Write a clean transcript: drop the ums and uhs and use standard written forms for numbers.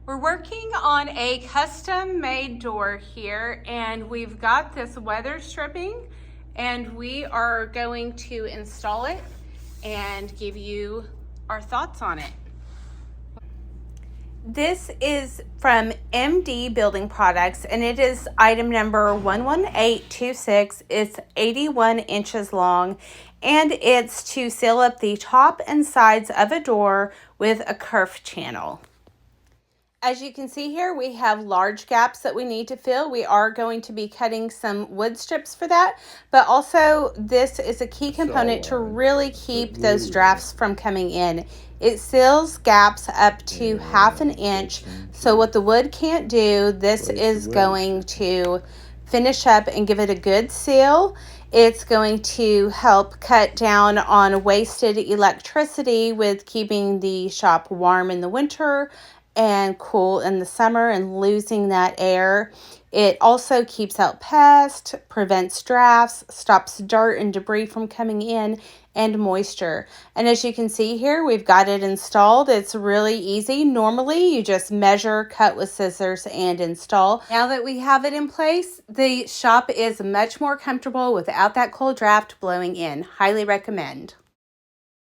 We're working on a custom made door here, and we've got this weather stripping, and we are going to install it and give you our thoughts on it. This is from MD Building Products, and it is item number 11826. It's 81 inches long, and it's to seal up the top and sides of a door with a kerf channel. As you can see here, we have large gaps that we need to fill. We are going to be cutting some wood strips for that, but also this is a key component to really keep those drafts from coming in. It seals gaps up to ½ inch, so what the wood can't do, this is going to finish up and give it a good seal. It's going to help cut down on wasted electricity with keeping the shop warm in the winter and cool in the summer and losing that air. It also keeps out pests, prevents drafts, stops dirt and debris from coming in, and moisture. And as you can see here, we've got it installed. It's really easy. Normally, you just measure, cut with scissors, and install. Now that we have it in place, the shop is much more comfortable without that cold draft blowing in. Highly recommend.